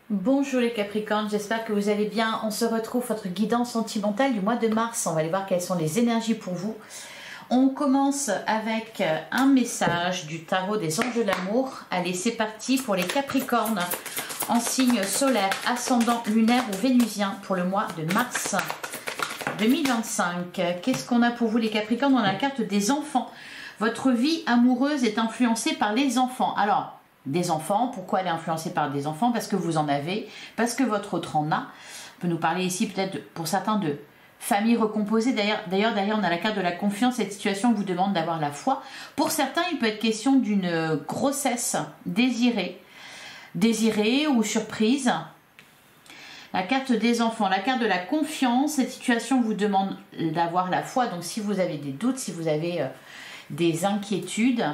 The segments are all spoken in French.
Bonjour les Capricornes, j'espère que vous allez bien. On se retrouve votre guidance sentimentale du mois de mars. On va aller voir quelles sont les énergies pour vous. On commence avec un message du tarot des anges de l'amour. Allez, c'est parti pour les Capricornes en signe solaire, ascendant, lunaire ou vénusien pour le mois de mars 2025. Qu'est-ce qu'on a pour vous les Capricornes? On a la carte des enfants. Votre vie amoureuse est influencée par les enfants. Alors, des enfants, pourquoi elle est influencée par des enfants? Parce que vous en avez, parce que votre autre en a. On peut nous parler ici peut-être pour certains de famille recomposée. D'ailleurs, derrière on a la carte de la confiance. Cette situation vous demande d'avoir la foi. Pour certains, il peut être question d'une grossesse désirée ou surprise. La carte des enfants, la carte de la confiance. Cette situation vous demande d'avoir la foi. Donc si vous avez des doutes, si vous avez des inquiétudes,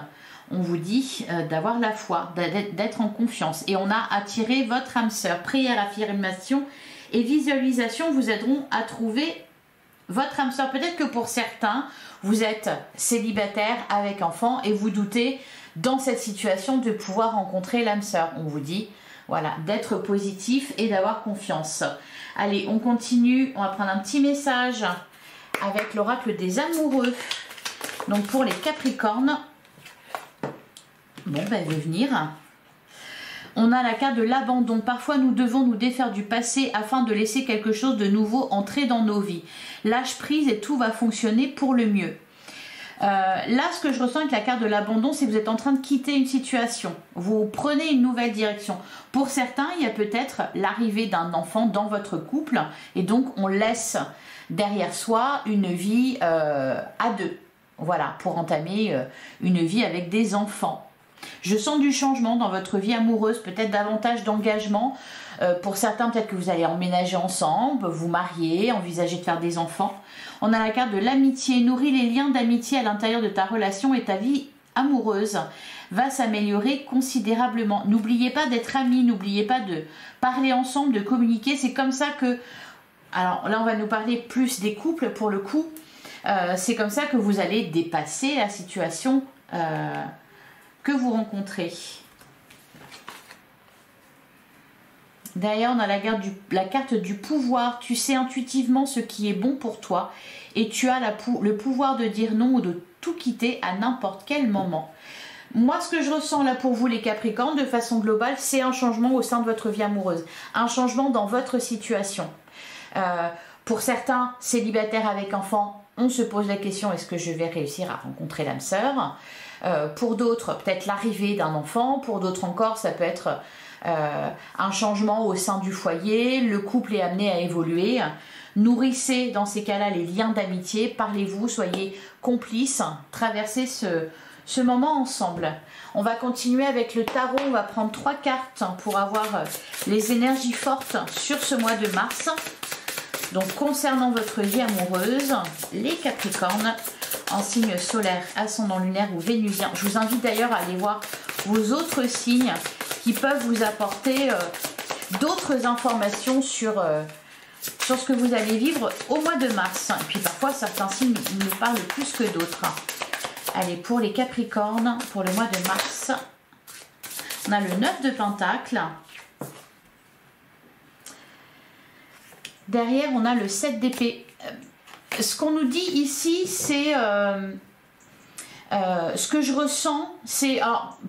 on vous dit d'avoir la foi, d'être en confiance. Et on a attiré votre âme sœur. Prière, affirmation et visualisation vous aideront à trouver votre âme sœur. Peut-être que pour certains, vous êtes célibataire avec enfant et vous doutez dans cette situation de pouvoir rencontrer l'âme sœur. On vous dit, voilà, d'être positif et d'avoir confiance. Allez, on continue. On va prendre un petit message avec l'oracle des amoureux. Donc pour les Capricornes, bon, ben, elle veut venir. On a la carte de l'abandon. Parfois, nous devons nous défaire du passé afin de laisser quelque chose de nouveau entrer dans nos vies. Lâche prise et tout va fonctionner pour le mieux. Là, ce que je ressens avec la carte de l'abandon, c'est que vous êtes en train de quitter une situation. Vous prenez une nouvelle direction. Pour certains, il y a peut-être l'arrivée d'un enfant dans votre couple. Et donc, on laisse derrière soi une vie à deux. Voilà, pour entamer une vie avec des enfants. Je sens du changement dans votre vie amoureuse, peut-être davantage d'engagement. Pour certains, peut-être que vous allez emménager ensemble, vous marier, envisager de faire des enfants. On a la carte de l'amitié. Nourris les liens d'amitié à l'intérieur de ta relation et ta vie amoureuse va s'améliorer considérablement. N'oubliez pas d'être amis, n'oubliez pas de parler ensemble, de communiquer. C'est comme ça que... Alors là, on va nous parler plus des couples pour le coup. C'est comme ça que vous allez dépasser la situation que vous rencontrez. D'ailleurs, on a la carte du pouvoir. Tu sais intuitivement ce qui est bon pour toi et tu as le pouvoir de dire non ou de tout quitter à n'importe quel moment. Moi, ce que je ressens là pour vous les Capricornes, de façon globale, c'est un changement au sein de votre vie amoureuse. Un changement dans votre situation. Pour certains, célibataires avec enfants, on se pose la question, est-ce que je vais réussir à rencontrer l'âme sœur? Pour d'autres, peut-être l'arrivée d'un enfant. Pour d'autres encore, ça peut être un changement au sein du foyer. Le couple est amené à évoluer. Nourrissez dans ces cas-là les liens d'amitié. Parlez-vous, soyez complices. Traversez ce moment ensemble. On va continuer avec le tarot. On va prendre 3 cartes pour avoir les énergies fortes sur ce mois de mars. Donc, concernant votre vie amoureuse, les Capricornes, en signe solaire, ascendant lunaire ou vénusien. Je vous invite d'ailleurs à aller voir vos autres signes qui peuvent vous apporter d'autres informations sur ce que vous allez vivre au mois de mars. Et puis parfois, certains signes nous parlent plus que d'autres. Allez, pour les Capricornes, pour le mois de mars, on a le 9 de Pentacles. Derrière, on a le 7 d'épée. Ce qu'on nous dit ici, c'est... ce que je ressens, c'est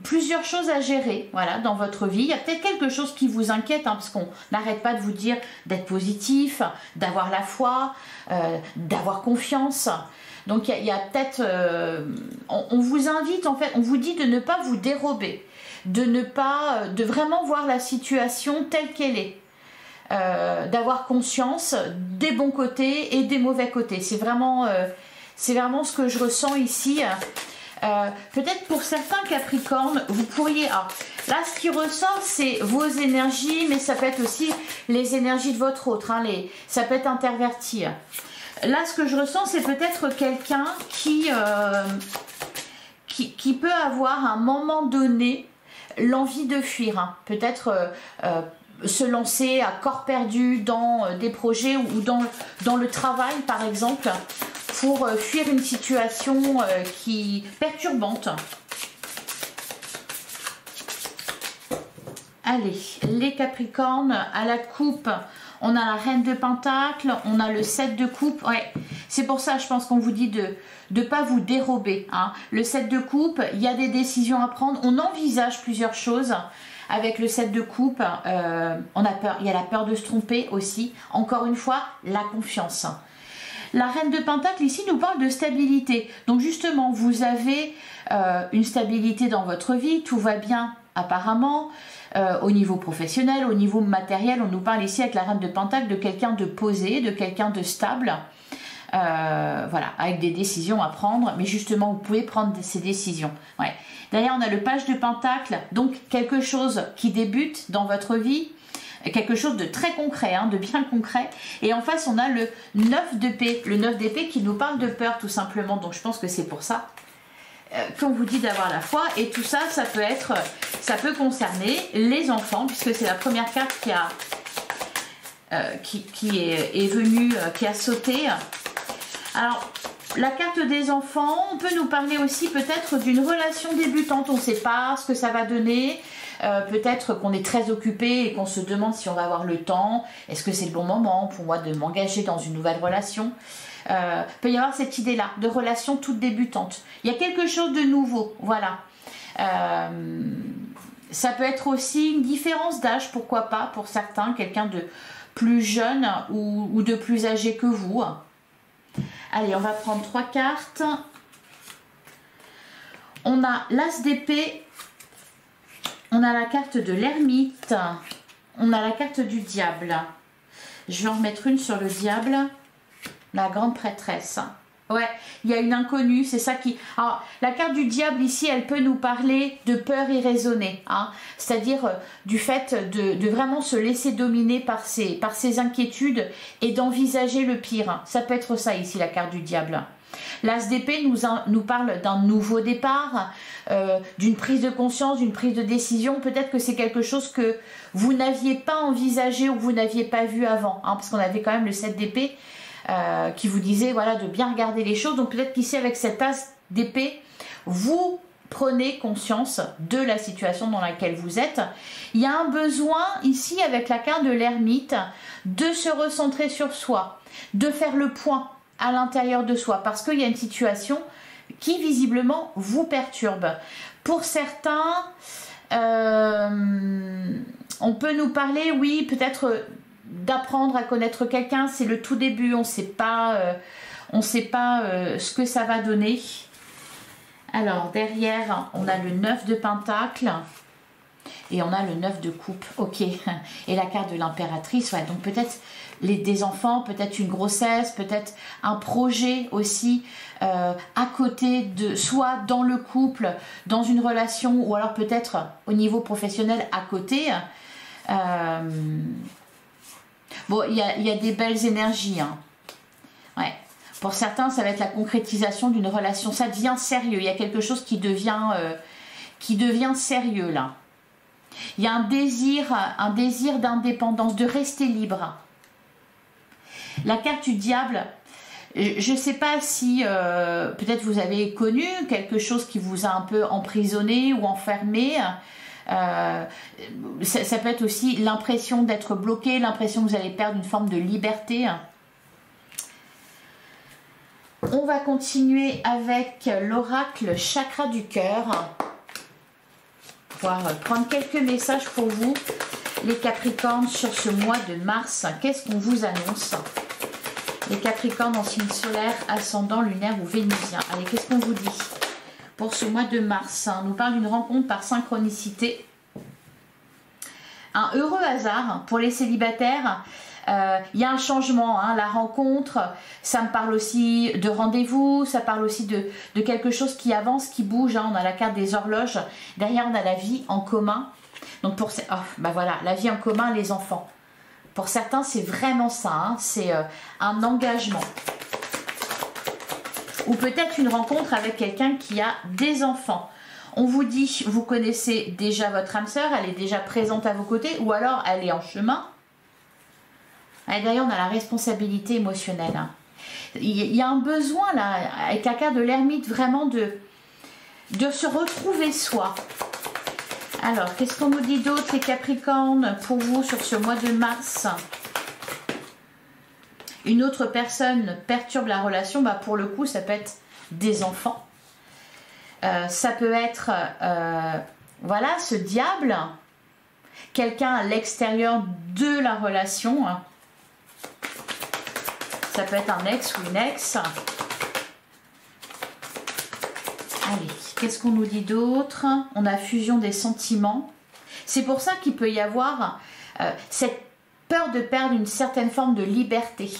plusieurs choses à gérer voilà, dans votre vie. Il y a peut-être quelque chose qui vous inquiète, parce qu'on n'arrête pas de vous dire d'être positif, d'avoir la foi, d'avoir confiance. Donc, il y a peut-être... on vous invite, en fait, on vous dit de ne pas vous dérober, de vraiment voir la situation telle qu'elle est. D'avoir conscience des bons côtés et des mauvais côtés. C'est vraiment ce que je ressens ici. Peut-être pour certains Capricornes, vous pourriez... Alors, là, ce qui ressort, c'est vos énergies, mais ça peut être aussi les énergies de votre autre. Hein, ça peut être interverti. Là, ce que je ressens, c'est peut-être quelqu'un qui peut avoir à un moment donné l'envie de fuir. Hein. Peut-être... se lancer à corps perdu dans des projets ou dans le travail par exemple pour fuir une situation perturbante. Allez, les Capricornes, à la coupe, on a la Reine de Pentacle, on a le 7 de coupe. Ouais, c'est pour ça, je pense qu'on vous dit de ne pas vous dérober. Hein. Le 7 de coupe, il y a des décisions à prendre. On envisage plusieurs choses. Avec le 7 de coupe, on a peur. Il y a la peur de se tromper aussi. Encore une fois, la confiance. La Reine de Pentacle, ici, nous parle de stabilité. Donc justement, vous avez une stabilité dans votre vie. Tout va bien, apparemment. Au niveau professionnel, au niveau matériel, on nous parle ici avec la Reine de Pentacle de quelqu'un de posé, de quelqu'un de stable, voilà, avec des décisions à prendre, mais justement vous pouvez prendre ces décisions. Ouais. Derrière on a le Page de Pentacle, donc quelque chose qui débute dans votre vie, quelque chose de très concret, hein, de bien concret, et en face on a le 9 d'épée, le 9 d'épée qui nous parle de peur tout simplement, donc je pense que c'est pour ça qu'on vous dit d'avoir la foi, et tout ça, ça peut concerner les enfants, puisque c'est la première carte qui est venue, qui a sauté. Alors, la carte des enfants, on peut nous parler aussi peut-être d'une relation débutante, on ne sait pas ce que ça va donner, peut-être qu'on est très occupé et qu'on se demande si on va avoir le temps, est-ce que c'est le bon moment pour moi de m'engager dans une nouvelle relation. Peut y avoir cette idée-là de relation toute débutante. Il y a quelque chose de nouveau, voilà. Ça peut être aussi une différence d'âge, pourquoi pas, pour certains, quelqu'un de plus jeune ou de plus âgé que vous. Allez, on va prendre 3 cartes. On a l'As d'épée, on a la carte de l'ermite, on a la carte du diable. Je vais en remettre une sur le diable. La grande prêtresse. Ouais, il y a une inconnue, c'est ça qui... Alors, la carte du diable ici, elle peut nous parler de peur irraisonnée. Hein, c'est-à-dire du fait de vraiment se laisser dominer par ses inquiétudes et d'envisager le pire. Ça peut être ça ici, la carte du diable. L'As d'épée nous parle d'un nouveau départ, d'une prise de conscience, d'une prise de décision. Peut-être que c'est quelque chose que vous n'aviez pas envisagé ou que vous n'aviez pas vu avant. Hein, parce qu'on avait quand même le 7 d'épée. Qui vous disait voilà, de bien regarder les choses. Donc peut-être qu'ici avec cet As d'épée, vous prenez conscience de la situation dans laquelle vous êtes. Il y a un besoin ici avec la carte de l'ermite de se recentrer sur soi, de faire le point à l'intérieur de soi parce qu'il y a une situation qui visiblement vous perturbe. Pour certains, on peut nous parler, oui, peut-être d'apprendre à connaître quelqu'un, c'est le tout début, on ne sait pas ce que ça va donner. Alors derrière on a le 9 de Pentacle et on a le 9 de coupe, ok, et la carte de l'impératrice, ouais, donc peut-être des enfants, peut-être une grossesse, peut-être un projet aussi à côté de, soit dans le couple, dans une relation, ou alors peut-être au niveau professionnel à côté. Bon, il y a des belles énergies. Hein. Ouais. Pour certains, ça va être la concrétisation d'une relation. Ça devient sérieux. Il y a quelque chose qui devient sérieux là. Il y a un désir d'indépendance, de rester libre. La carte du diable, je ne sais pas si peut-être vous avez connu quelque chose qui vous a un peu emprisonné ou enfermé. Ça peut être aussi l'impression d'être bloqué, l'impression que vous allez perdre une forme de liberté. On va continuer avec l'oracle chakra du cœur. On va prendre quelques messages pour vous, les Capricornes, sur ce mois de mars. Qu'est-ce qu'on vous annonce? Les Capricornes en signe solaire, ascendant, lunaire ou vénusien. Allez, qu'est-ce qu'on vous dit pour ce mois de mars? On nous parle d'une rencontre par synchronicité. Un heureux hasard pour les célibataires. Il y a un changement, hein, la rencontre, ça me parle aussi de rendez-vous, ça parle aussi de quelque chose qui avance, qui bouge. Hein. On a la carte des horloges, derrière on a la vie en commun. Donc pour bah voilà, la vie en commun, les enfants. Pour certains, c'est vraiment ça, hein, c'est un engagement. Ou peut-être une rencontre avec quelqu'un qui a des enfants. On vous dit, vous connaissez déjà votre âme sœur, elle est déjà présente à vos côtés, ou alors elle est en chemin. Et d'ailleurs, on a la responsabilité émotionnelle. Hein. Il y a un besoin, là, avec la carte de l'ermite, vraiment de se retrouver soi. Alors, qu'est-ce qu'on nous dit d'autre, les Capricornes, pour vous sur ce mois de mars? Une autre personne perturbe la relation, bah pour le coup, ça peut être des enfants. Ça peut être, voilà, ce diable, quelqu'un à l'extérieur de la relation. Ça peut être un ex ou une ex. Allez, qu'est-ce qu'on nous dit d'autre? On a fusion des sentiments. C'est pour ça qu'il peut y avoir cette peur de perdre une certaine forme de liberté.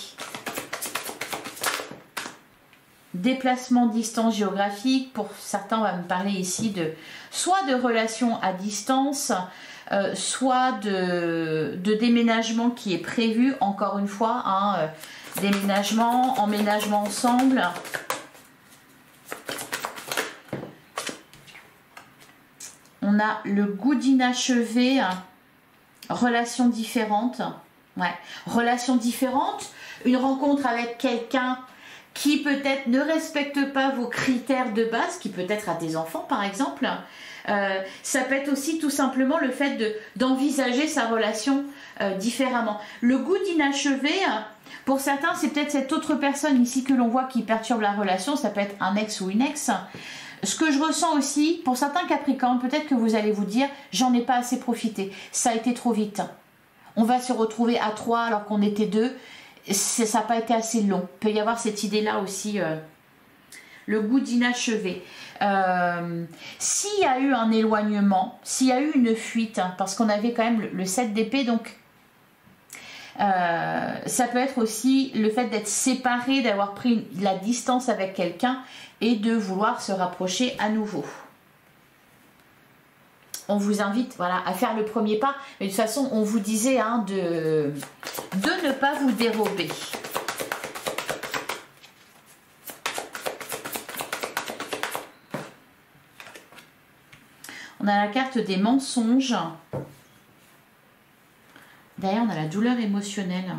Déplacement, distance géographique. Pour certains, on va me parler ici de soit de relations à distance, soit de déménagement qui est prévu. Encore une fois, hein, déménagement, emménagement ensemble. On a le goût d'inachevé, relations différentes. Ouais. Relations différentes, une rencontre avec quelqu'un qui peut-être ne respecte pas vos critères de base, qui peut-être a des enfants par exemple. Ça peut être aussi tout simplement le fait d'envisager sa relation différemment. Le goût d'inachevé, pour certains, c'est peut-être cette autre personne ici que l'on voit qui perturbe la relation. Ça peut être un ex ou une ex. Ce que je ressens aussi, pour certains Capricornes, peut-être que vous allez vous dire, j'en ai pas assez profité, ça a été trop vite. On va se retrouver à 3 alors qu'on était 2, ça n'a pas été assez long. Il peut y avoir cette idée-là aussi, le goût d'inachevé. S'il y a eu un éloignement, s'il y a eu une fuite, hein, parce qu'on avait quand même le 7 d'épée, donc ça peut être aussi le fait d'être séparé, d'avoir pris la distance avec quelqu'un et de vouloir se rapprocher à nouveau. On vous invite, voilà, à faire le premier pas. Mais de toute façon, on vous disait hein, de ne pas vous dérober. On a la carte des mensonges. Derrière, on a la douleur émotionnelle.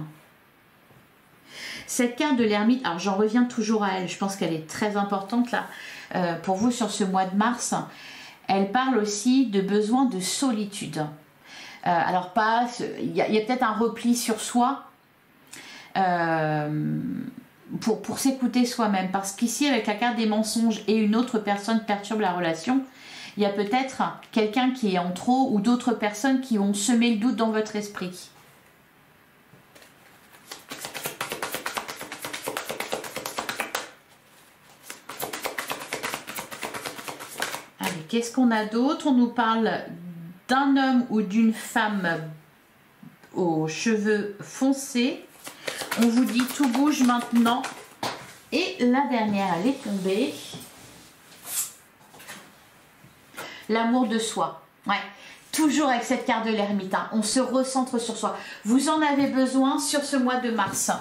Cette carte de l'ermite, alors j'en reviens toujours à elle, je pense qu'elle est très importante là pour vous sur ce mois de mars. Elle parle aussi de besoin de solitude. Alors pas, il y a peut-être un repli sur soi pour s'écouter soi-même. Parce qu'ici, avec la carte des mensonges et une autre personne perturbe la relation, il y a peut-être quelqu'un qui est en trop ou d'autres personnes qui vont semer le doute dans votre esprit. Qu'est-ce qu'on a d'autre? On nous parle d'un homme ou d'une femme aux cheveux foncés. On vous dit tout bouge maintenant. Et la dernière, elle est tombée. L'amour de soi. Ouais. Toujours avec cette carte de l'ermite. Hein. On se recentre sur soi. Vous en avez besoin sur ce mois de mars.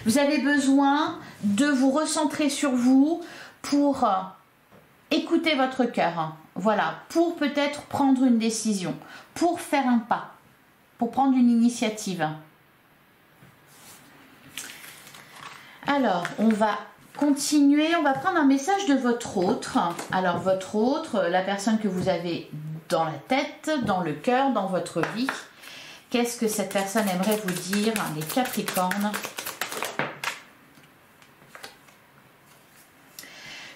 Vous avez besoin de vous recentrer sur vous pour... écoutez votre cœur, hein. Voilà, pour peut-être prendre une décision, pour faire un pas, pour prendre une initiative. Alors, on va continuer, on va prendre un message de votre autre. Alors, votre autre, la personne que vous avez dans la tête, dans le cœur, dans votre vie. Qu'est-ce que cette personne aimerait vous dire, hein, les Capricornes?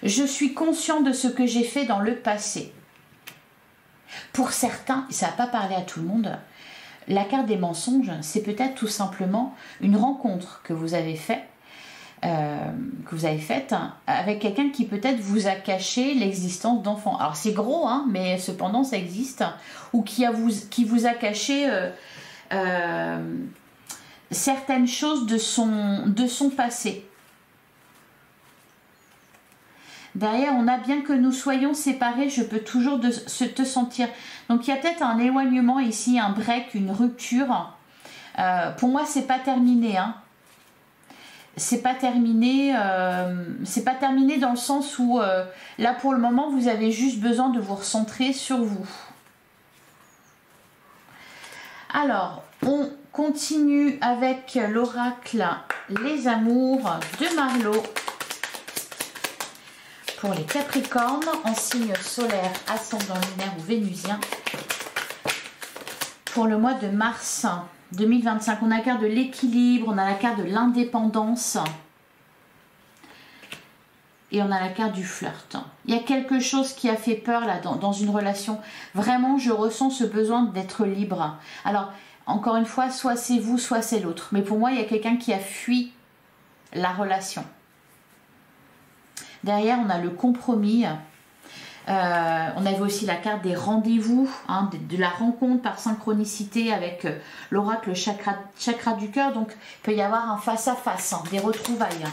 Je suis conscient de ce que j'ai fait dans le passé. Pour certains, ça n'a pas parlé à tout le monde, la carte des mensonges, c'est peut-être tout simplement une rencontre que vous avez faite avec quelqu'un qui peut-être vous a caché l'existence d'enfants. Alors c'est gros, hein, mais cependant ça existe. Ou qui vous a caché certaines choses de son passé. Derrière, on a bien que nous soyons séparés, je peux toujours te sentir. Donc, il y a peut-être un éloignement ici, un break, une rupture. Pour moi, c'est pas terminé. Hein. C'est pas terminé dans le sens où, là, pour le moment, vous avez juste besoin de vous recentrer sur vous. Alors, on continue avec l'oracle Les Amours de Marlo. pour les Capricornes en signe solaire, ascendant lunaire ou vénusien pour le mois de mars 2025. On a la carte de l'équilibre, on a la carte de l'indépendance et on a la carte du flirt. Il y a quelque chose qui a fait peur là dans une relation. Vraiment, je ressens ce besoin d'être libre. Alors, encore une fois, soit c'est vous, soit c'est l'autre. Mais pour moi, il y a quelqu'un qui a fui la relation. Derrière, on a le compromis. On avait aussi la carte des rendez-vous, hein, de la rencontre par synchronicité avec l'oracle chakra du cœur. Donc, il peut y avoir un face-à-face, hein, des retrouvailles.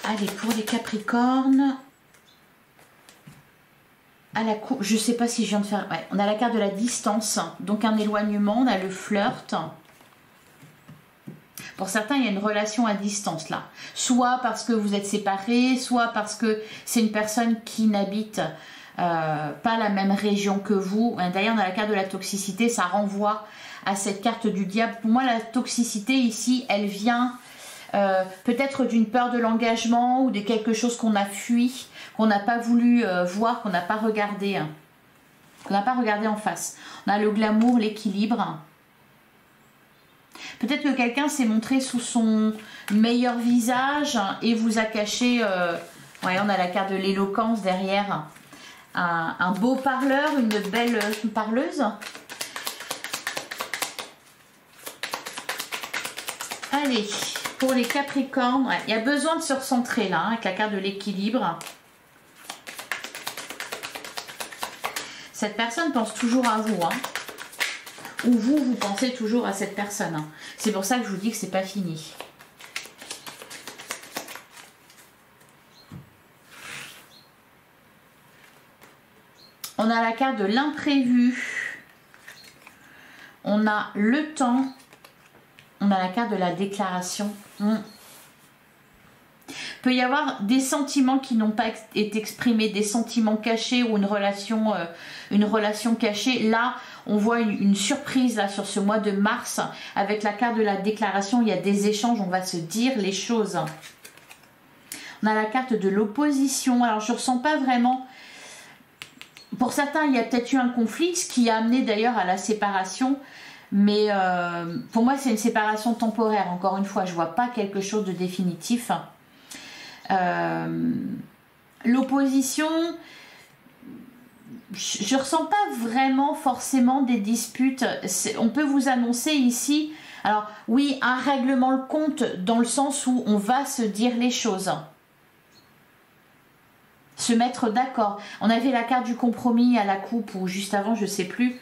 Allez, pour les Capricornes, à la cour, je ne sais pas si je viens de faire... Ouais, on a la carte de la distance, donc un éloignement, on a le flirt. Pour certains, il y a une relation à distance là. Soit parce que vous êtes séparés, soit parce que c'est une personne qui n'habite pas la même région que vous. D'ailleurs, on a la carte de la toxicité, ça renvoie à cette carte du diable. Pour moi, la toxicité ici, elle vient... peut-être d'une peur de l'engagement ou de quelque chose qu'on a fui, qu'on n'a pas voulu voir, qu'on n'a pas regardé, en face. On a le glamour, l'équilibre. Peut-être que quelqu'un s'est montré sous son meilleur visage et vous a caché, ouais, on a la carte de l'éloquence derrière, un beau parleur, une belle parleuse. Allez, pour les Capricornes, ouais, il y a besoin de se recentrer là, hein, avec la carte de l'équilibre. Cette personne pense toujours à vous, hein. Ou vous pensez toujours à cette personne. Hein. C'est pour ça que je vous dis que c'est pas fini. On a la carte de l'imprévu. On a le temps. On a la carte de la déclaration. Il peut y avoir des sentiments qui n'ont pas été exprimés, des sentiments cachés ou une relation cachée. Là, on voit une surprise là sur ce mois de mars avec la carte de la déclaration. Il y a des échanges, on va se dire les choses. On a la carte de l'opposition. Alors, je ne ressens pas vraiment... Pour certains, il y a peut-être eu un conflit, ce qui a amené d'ailleurs à la séparation. Mais pour moi, c'est une séparation temporaire. Encore une fois, je ne vois pas quelque chose de définitif. L'opposition, je ne ressens pas vraiment forcément des disputes. On peut vous annoncer ici, alors oui, un règlement de compte dans le sens où on va se dire les choses. Se mettre d'accord. On avait la carte du compromis à la coupe ou juste avant, je ne sais plus.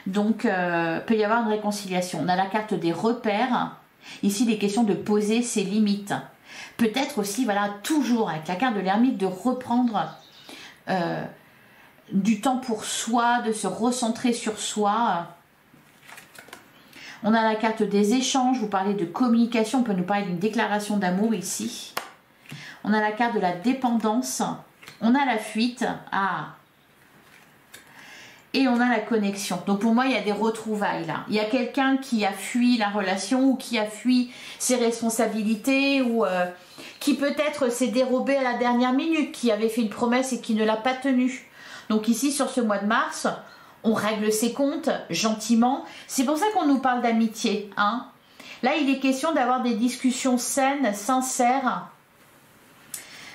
Donc, peut y avoir une réconciliation. On a la carte des repères. Ici, il est question de poser ses limites. Peut-être aussi, voilà, toujours avec la carte de l'ermite, de reprendre du temps pour soi, de se recentrer sur soi. On a la carte des échanges. Vous parlez de communication. On peut nous parler d'une déclaration d'amour ici. On a la carte de la dépendance. On a la fuite. Ah! Et on a la connexion. Donc pour moi, il y a des retrouvailles là. Il y a quelqu'un qui a fui la relation ou qui a fui ses responsabilités ou qui peut-être s'est dérobé à la dernière minute, qui avait fait une promesse et qui ne l'a pas tenue. Donc ici, sur ce mois de mars, on règle ses comptes gentiment. C'est pour ça qu'on nous parle d'amitié. Hein. Là, il est question d'avoir des discussions saines, sincères.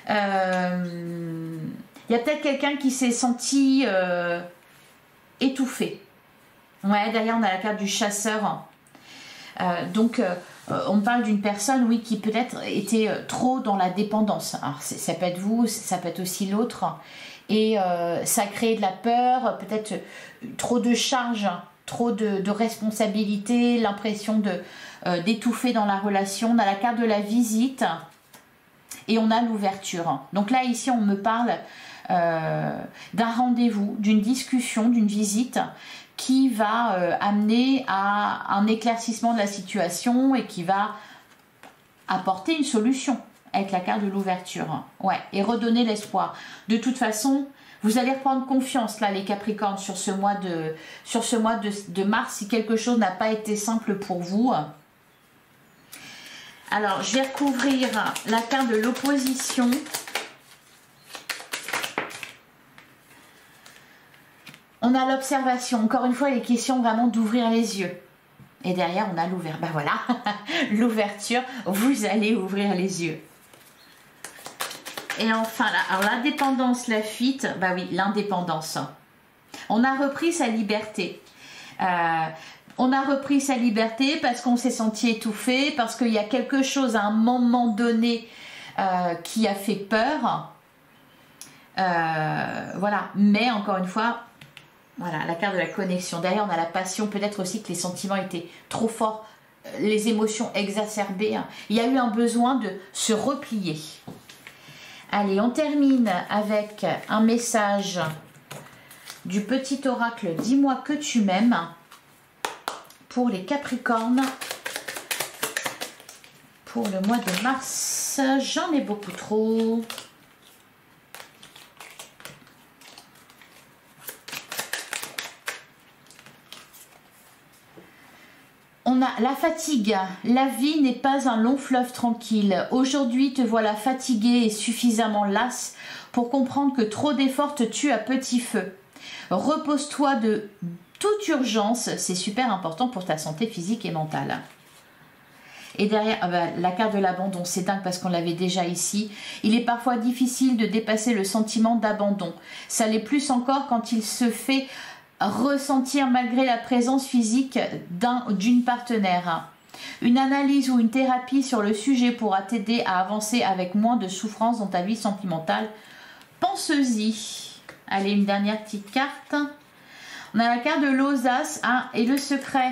Il y a peut-être quelqu'un qui s'est senti... étouffé. Ouais, derrière on a la carte du chasseur. On parle d'une personne, oui, qui peut-être était trop dans la dépendance. Alors ça peut être vous, ça peut être aussi l'autre. Et ça crée de la peur, peut-être trop de charges, trop de responsabilités, l'impression d'étouffer dans la relation. On a la carte de la visite et on a l'ouverture. Donc là, ici, on me parle... d'un rendez-vous, d'une discussion, d'une visite qui va amener à un éclaircissement de la situation et qui va apporter une solution avec la carte de l'ouverture. Ouais, et redonner l'espoir. De toute façon, vous allez reprendre confiance là, les Capricornes, sur ce mois de mars, si quelque chose n'a pas été simple pour vous. Alors, je vais recouvrir la carte de l'opposition. On a l'observation. Encore une fois, il est question vraiment d'ouvrir les yeux. Et derrière, on a l'ouverture. Ben voilà, l'ouverture. Vous allez ouvrir les yeux. Et enfin, là, alors l'indépendance, la fuite. Ben oui, l'indépendance. On a repris sa liberté. On a repris sa liberté parce qu'on s'est senti étouffé, parce qu'il y a quelque chose à un moment donné qui a fait peur. Voilà. Mais encore une fois, voilà, la carte de la connexion. Derrière, on a la passion. Peut-être aussi que les sentiments étaient trop forts, les émotions exacerbées. Il y a eu un besoin de se replier. Allez, on termine avec un message du petit oracle « Dis-moi que tu m'aimes » pour les Capricornes pour le mois de mars. J'en ai beaucoup trop. On a la fatigue. La vie n'est pas un long fleuve tranquille. Aujourd'hui, te voilà fatigué et suffisamment lasse pour comprendre que trop d'efforts te tuent à petit feu. Repose-toi de toute urgence, c'est super important pour ta santé physique et mentale. Et derrière, la carte de l'abandon, c'est dingue parce qu'on l'avait déjà ici. Il est parfois difficile de dépasser le sentiment d'abandon. Ça l'est plus encore quand il se fait ressentir malgré la présence physique d'une partenaire. Une analyse ou une thérapie sur le sujet pourra t'aider à avancer avec moins de souffrance dans ta vie sentimentale. Pense-y. Allez, une dernière petite carte. On a la carte de l'audace et le secret.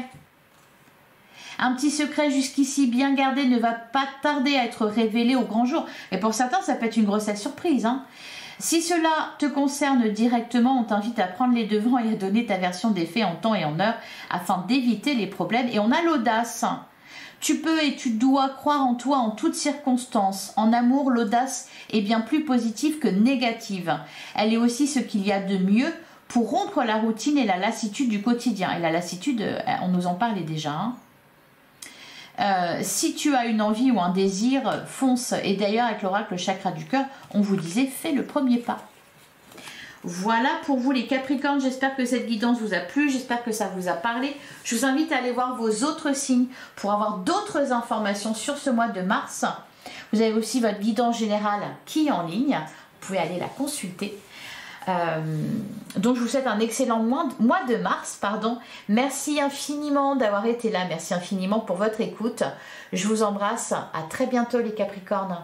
Un petit secret jusqu'ici bien gardé ne va pas tarder à être révélé au grand jour. Et pour certains, ça peut être une grossesse surprise. Si cela te concerne directement, on t'invite à prendre les devants et à donner ta version des faits en temps et en heure afin d'éviter les problèmes. Et on a l'audace. Tu peux et tu dois croire en toi en toutes circonstances. En amour, l'audace est bien plus positive que négative. Elle est aussi ce qu'il y a de mieux pour rompre la routine et la lassitude du quotidien. Et la lassitude, on nous en parlait déjà. Si tu as une envie ou un désir, fonce. Et d'ailleurs, avec l'oracle chakra du cœur, on vous disait, fais le premier pas. Voilà pour vous les Capricornes, j'espère que cette guidance vous a plu, j'espère que ça vous a parlé. Je vous invite à aller voir vos autres signes pour avoir d'autres informations sur ce mois de mars. Vous avez aussi votre guidance générale qui est en ligne, vous pouvez aller la consulter. Donc je vous souhaite un excellent mois de mars, pardon. Merci infiniment d'avoir été là, merci infiniment pour votre écoute. Je vous embrasse, à très bientôt les Capricornes.